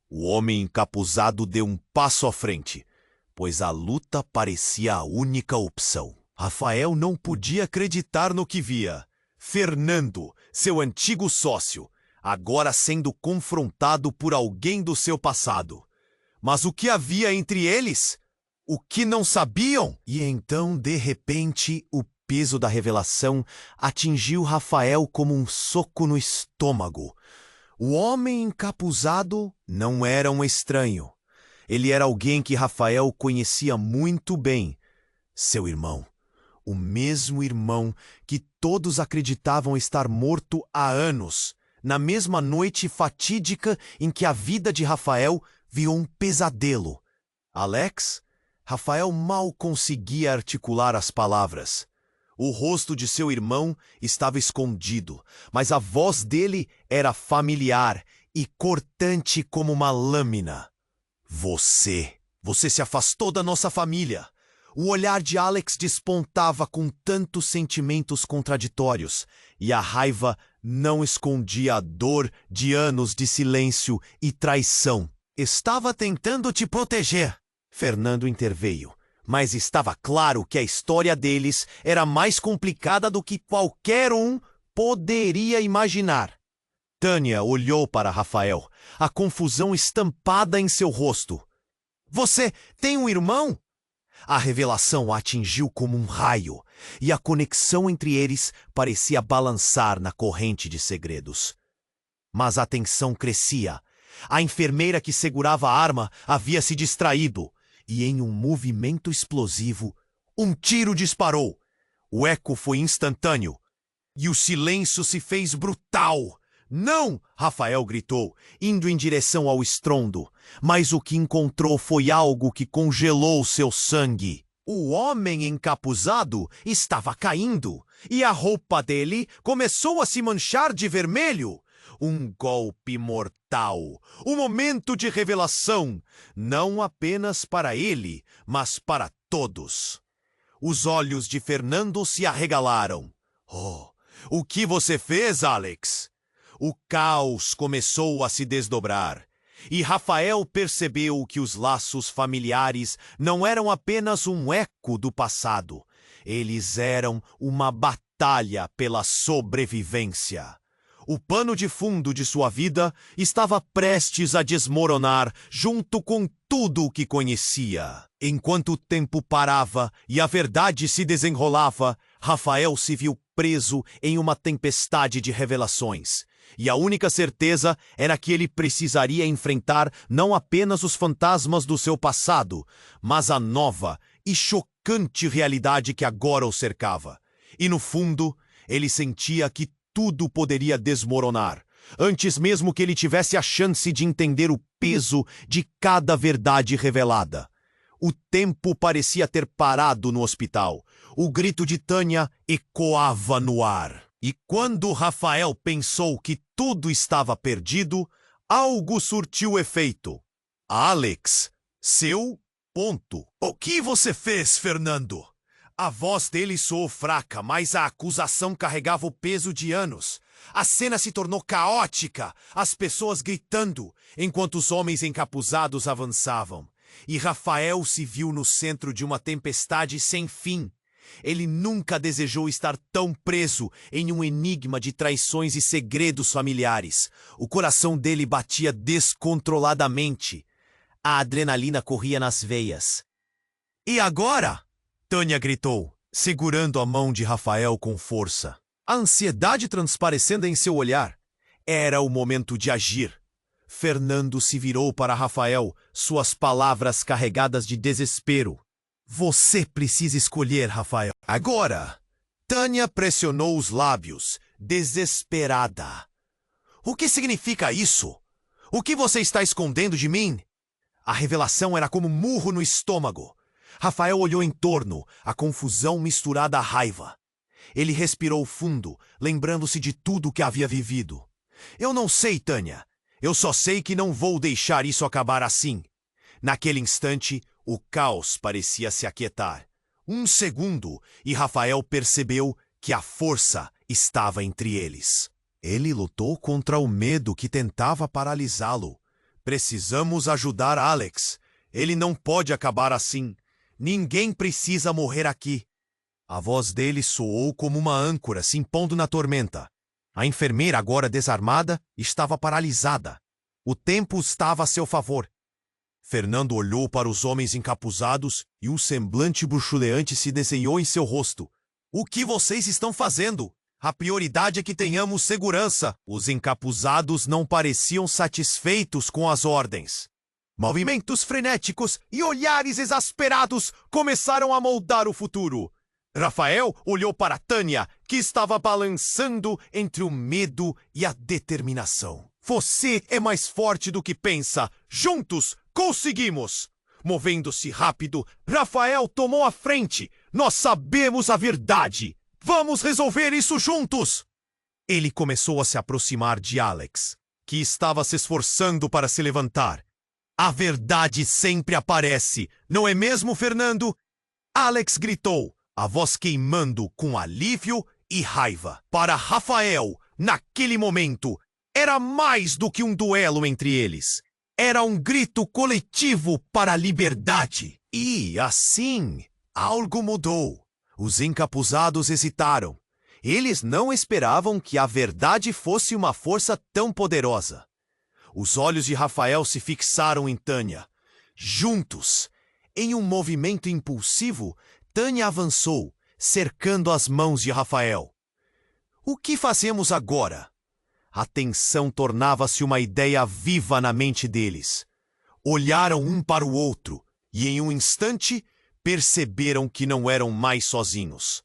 O homem encapuzado deu um passo à frente, pois a luta parecia a única opção. Rafael não podia acreditar no que via. Fernando, seu antigo sócio, agora sendo confrontado por alguém do seu passado. Mas o que havia entre eles? O que não sabiam? E então, de repente, o peso da revelação atingiu Rafael como um soco no estômago. O homem encapuzado não era um estranho. Ele era alguém que Rafael conhecia muito bem. Seu irmão. O mesmo irmão que todos acreditavam estar morto há anos, na mesma noite fatídica em que a vida de Rafael virou um pesadelo. Alex? Rafael mal conseguia articular as palavras. O rosto de seu irmão estava escondido, mas a voz dele era familiar e cortante como uma lâmina. Você se afastou da nossa família. O olhar de Alex despontava com tantos sentimentos contraditórios, e a raiva não escondia a dor de anos de silêncio e traição. "Estava tentando te proteger." Fernando interveio, mas estava claro que a história deles era mais complicada do que qualquer um poderia imaginar. Tânia olhou para Rafael, a confusão estampada em seu rosto. "Você tem um irmão?" A revelação a atingiu como um raio, e a conexão entre eles parecia balançar na corrente de segredos. Mas a tensão crescia. A enfermeira que segurava a arma havia se distraído, e em um movimento explosivo, um tiro disparou. O eco foi instantâneo, e o silêncio se fez brutal. "Não!" Rafael gritou, indo em direção ao estrondo, mas o que encontrou foi algo que congelou seu sangue. O homem encapuzado estava caindo, e a roupa dele começou a se manchar de vermelho. Um golpe mortal, um momento de revelação, não apenas para ele, mas para todos. Os olhos de Fernando se arregalaram. "Oh, o que você fez, Alex?" O caos começou a se desdobrar, e Rafael percebeu que os laços familiares não eram apenas um eco do passado. Eles eram uma batalha pela sobrevivência. O pano de fundo de sua vida estava prestes a desmoronar junto com tudo o que conhecia. Enquanto o tempo parava e a verdade se desenrolava, Rafael se viu preso em uma tempestade de revelações. E a única certeza era que ele precisaria enfrentar não apenas os fantasmas do seu passado, mas a nova e chocante realidade que agora o cercava. E no fundo, ele sentia que tudo poderia desmoronar, antes mesmo que ele tivesse a chance de entender o peso de cada verdade revelada. O tempo parecia ter parado no hospital. O grito de Tânia ecoava no ar. E quando Rafael pensou que tudo estava perdido, algo surtiu efeito. "Alex, seu ponto." "O que você fez, Fernando?" A voz dele soou fraca, mas a acusação carregava o peso de anos. A cena se tornou caótica, as pessoas gritando, enquanto os homens encapuzados avançavam. E Rafael se viu no centro de uma tempestade sem fim. Ele nunca desejou estar tão preso em um enigma de traições e segredos familiares. O coração dele batia descontroladamente. A adrenalina corria nas veias. E agora? Tânia gritou, segurando a mão de Rafael com força. A ansiedade transparecendo em seu olhar. Era o momento de agir. Fernando se virou para Rafael, suas palavras carregadas de desespero. Você precisa escolher, Rafael. Agora! Tânia pressionou os lábios, desesperada. O que significa isso? O que você está escondendo de mim? A revelação era como um murro no estômago. Rafael olhou em torno, a confusão misturada à raiva. Ele respirou fundo, lembrando-se de tudo que havia vivido. Eu não sei, Tânia. Eu só sei que não vou deixar isso acabar assim. Naquele instante, o caos parecia se aquietar. Um segundo, e Rafael percebeu que a força estava entre eles. Ele lutou contra o medo que tentava paralisá-lo. Precisamos ajudar Alex. Ele não pode acabar assim. Ninguém precisa morrer aqui. A voz dele soou como uma âncora se impondo na tormenta. A enfermeira, agora desarmada, estava paralisada. O tempo estava a seu favor. Fernando olhou para os homens encapuzados e um semblante bruxuleante se desenhou em seu rosto. O que vocês estão fazendo? A prioridade é que tenhamos segurança. Os encapuzados não pareciam satisfeitos com as ordens. Movimentos frenéticos e olhares exasperados começaram a moldar o futuro. Rafael olhou para Tânia, que estava balançando entre o medo e a determinação. Você é mais forte do que pensa. Juntos, conseguimos! Movendo-se rápido, Rafael tomou a frente. Nós sabemos a verdade. Vamos resolver isso juntos! Ele começou a se aproximar de Alex, que estava se esforçando para se levantar. A verdade sempre aparece, não é mesmo, Fernando? Alex gritou, a voz queimando com alívio e raiva. Para Rafael, naquele momento, era mais do que um duelo entre eles. Era um grito coletivo para a liberdade. E, assim, algo mudou. Os encapuzados hesitaram. Eles não esperavam que a verdade fosse uma força tão poderosa. Os olhos de Rafael se fixaram em Tânia. Juntos, em um movimento impulsivo, Tânia avançou, cercando as mãos de Rafael. O que fazemos agora? A tensão tornava-se uma ideia viva na mente deles. Olharam um para o outro e, em um instante, perceberam que não eram mais sozinhos.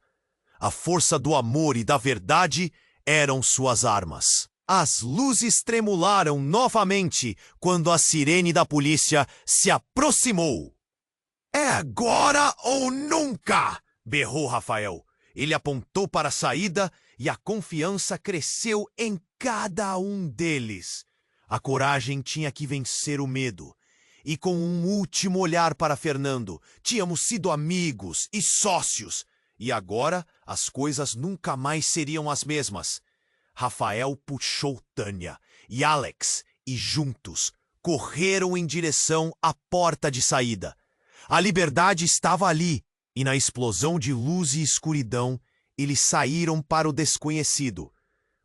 A força do amor e da verdade eram suas armas. As luzes tremularam novamente quando a sirene da polícia se aproximou. É agora ou nunca! Berrou Rafael. Ele apontou para a saída e a confiança cresceu em cada um deles. A coragem tinha que vencer o medo. E com um último olhar para Fernando, tínhamos sido amigos e sócios. E agora as coisas nunca mais seriam as mesmas. Rafael puxou Tânia e Alex e juntos correram em direção à porta de saída. A liberdade estava ali e na explosão de luz e escuridão eles saíram para o desconhecido.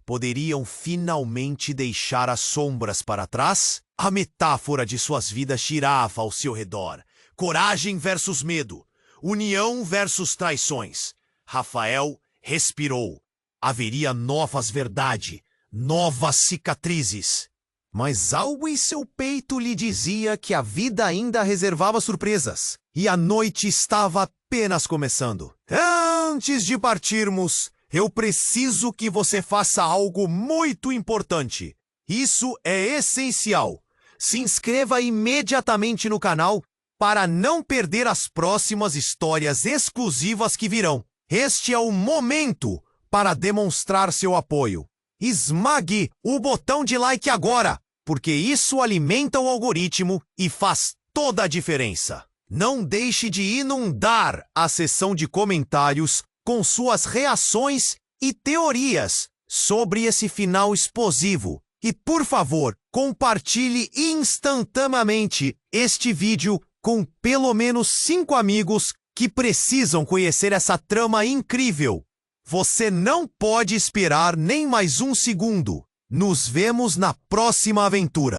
Poderiam finalmente deixar as sombras para trás? A metáfora de suas vidas girava ao seu redor. Coragem versus medo. União versus traições. Rafael respirou. Haveria novas verdades, novas cicatrizes. Mas algo em seu peito lhe dizia que a vida ainda reservava surpresas. E a noite estava apenas começando. Antes de partirmos, eu preciso que você faça algo muito importante. Isso é essencial. Se inscreva imediatamente no canal para não perder as próximas histórias exclusivas que virão. Este é o momento para demonstrar seu apoio. Esmague o botão de like agora, porque isso alimenta o algoritmo e faz toda a diferença. Não deixe de inundar a seção de comentários com suas reações e teorias sobre esse final explosivo. E, por favor, compartilhe instantaneamente este vídeo com pelo menos 5 amigos que precisam conhecer essa trama incrível. Você não pode esperar nem mais um segundo. Nos vemos na próxima aventura.